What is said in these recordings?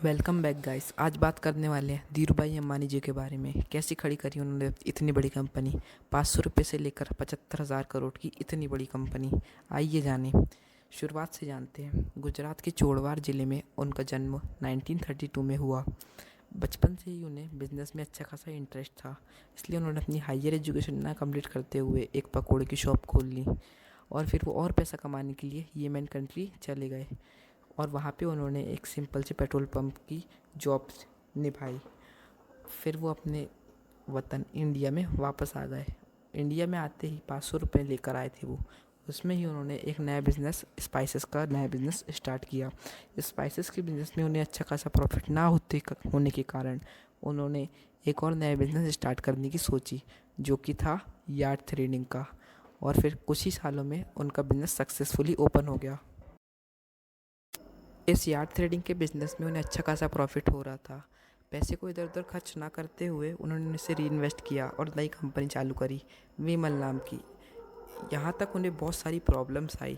Welcome back guys. आज बात करने वाले हैं धीरूभाई अंबानी जी के बारे में। कैसी खड़ी करी उन्होंने इतनी बड़ी कंपनी, 500 रुपये से लेकर 75,000 करोड़ की इतनी बड़ी कंपनी। आइए जानें, शुरुआत से जानते हैं। गुजरात के चोड़वार ज़िले में उनका जन्म 1932 में हुआ। बचपन से ही उन्हें बिजनेस में अच्छा खासा इंटरेस्ट था, इसलिए उन्होंने अपनी हायर एजुकेशन ना कंप्लीट करते हुए एक पकौड़े की शॉप खोल ली और फिर वो और पैसा कमाने के लिए यमन कंट्री चले गए और वहाँ पे उन्होंने एक सिंपल से पेट्रोल पंप की जॉब निभाई। फिर वो अपने वतन इंडिया में वापस आ गए। इंडिया में आते ही 500 रुपये लेकर आए थे वो। उसमें ही उन्होंने एक नया बिज़नेस, स्पाइसेस का नया बिज़नेस स्टार्ट किया। स्पाइसेस के बिज़नेस में उन्हें अच्छा खासा प्रॉफिट ना होने के कारण उन्होंने एक और नया बिज़नेस स्टार्ट करने की सोची, जो कि था यार्ड थ्रेडिंग का। और फिर कुछ ही सालों में उनका बिज़नेस सक्सेसफुली ओपन हो गया। इस यार्ड थ्रेडिंग के बिज़नेस में उन्हें अच्छा खासा प्रॉफिट हो रहा था। पैसे को इधर उधर खर्च ना करते हुए उन्होंने इसे री इन्वेस्ट किया और नई कंपनी चालू करी, विमल नाम की। यहाँ तक उन्हें बहुत सारी प्रॉब्लम्स आई,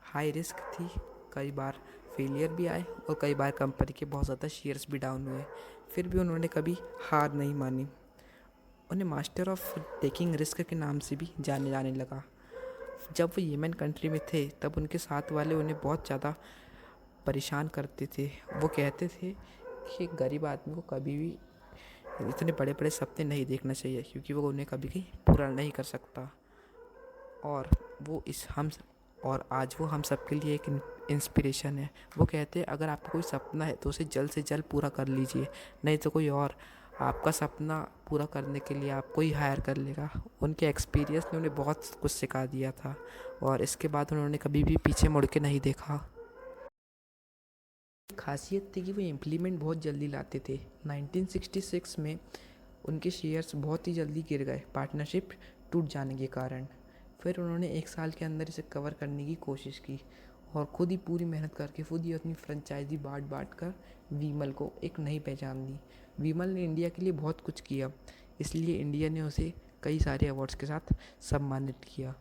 हाई रिस्क थी, कई बार फेलियर भी आए और कई बार कंपनी के बहुत ज़्यादा शेयर्स भी डाउन हुए। फिर भी उन्होंने कभी हार नहीं मानी। उन्हें मास्टर ऑफ टेकिंग रिस्क के नाम से भी जाने जाने लगा। जब वो यमन कंट्री में थे तब उनके साथ वाले उन्हें बहुत ज़्यादा परेशान करते थे। वो कहते थे कि एक गरीब आदमी को कभी भी इतने बड़े बड़े सपने नहीं देखना चाहिए, क्योंकि वो उन्हें कभी कहीं पूरा नहीं कर सकता। और वो इस हम और आज वो हम सब के लिए एक इंस्पिरेशन है। वो कहते हैं अगर आपका कोई सपना है तो उसे जल्द से जल्द पूरा कर लीजिए, नहीं तो कोई और आपका सपना पूरा करने के लिए आपको ही हायर कर लेगा। उनके एक्सपीरियंस ने उन्हें बहुत कुछ सिखा दिया था और इसके बाद उन्होंने कभी भी पीछे मुड़ के नहीं देखा। खासियत थी कि वो इम्प्लीमेंट बहुत जल्दी लाते थे। 1966 में उनके शेयर्स बहुत ही जल्दी गिर गए पार्टनरशिप टूट जाने के कारण। फिर उन्होंने एक साल के अंदर इसे कवर करने की कोशिश की और खुद ही पूरी मेहनत करके खुद ही अपनी फ्रेंचाइजी बांट कर विमल को एक नई पहचान दी। विमल ने इंडिया के लिए बहुत कुछ किया, इसलिए इंडिया ने उसे कई सारे अवार्ड्स के साथ सम्मानित किया।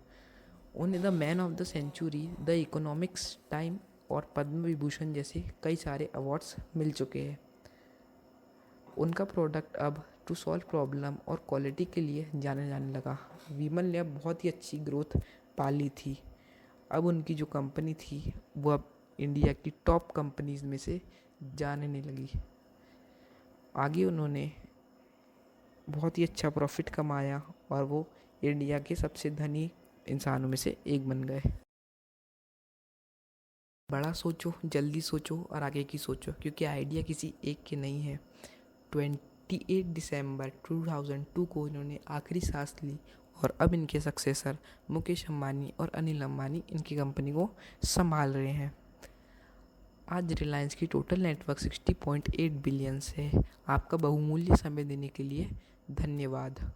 उन्हें the man of the century, the economics time और पद्म विभूषण जैसे कई सारे अवार्ड्स मिल चुके हैं। उनका प्रोडक्ट अब टू सॉल्व प्रॉब्लम और क्वालिटी के लिए जाने जाने लगा। विमल ने अब बहुत ही अच्छी ग्रोथ पा ली थी। अब उनकी जो कंपनी थी वो अब इंडिया की टॉप कंपनीज़ में से जाने नहीं लगी। आगे उन्होंने बहुत ही अच्छा प्रॉफिट कमाया और वो इंडिया के सबसे धनी इंसानों में से एक बन गए। बड़ा सोचो, जल्दी सोचो और आगे की सोचो, क्योंकि आइडिया किसी एक के नहीं है। 28 दिसंबर 2002 को इन्होंने आखिरी सांस ली और अब इनके सक्सेसर मुकेश अंबानी और अनिल अंबानी इनकी कंपनी को संभाल रहे हैं। आज रिलायंस की टोटल नेटवर्क 60.8 बिलियंस है। आपका बहुमूल्य समय देने के लिए धन्यवाद।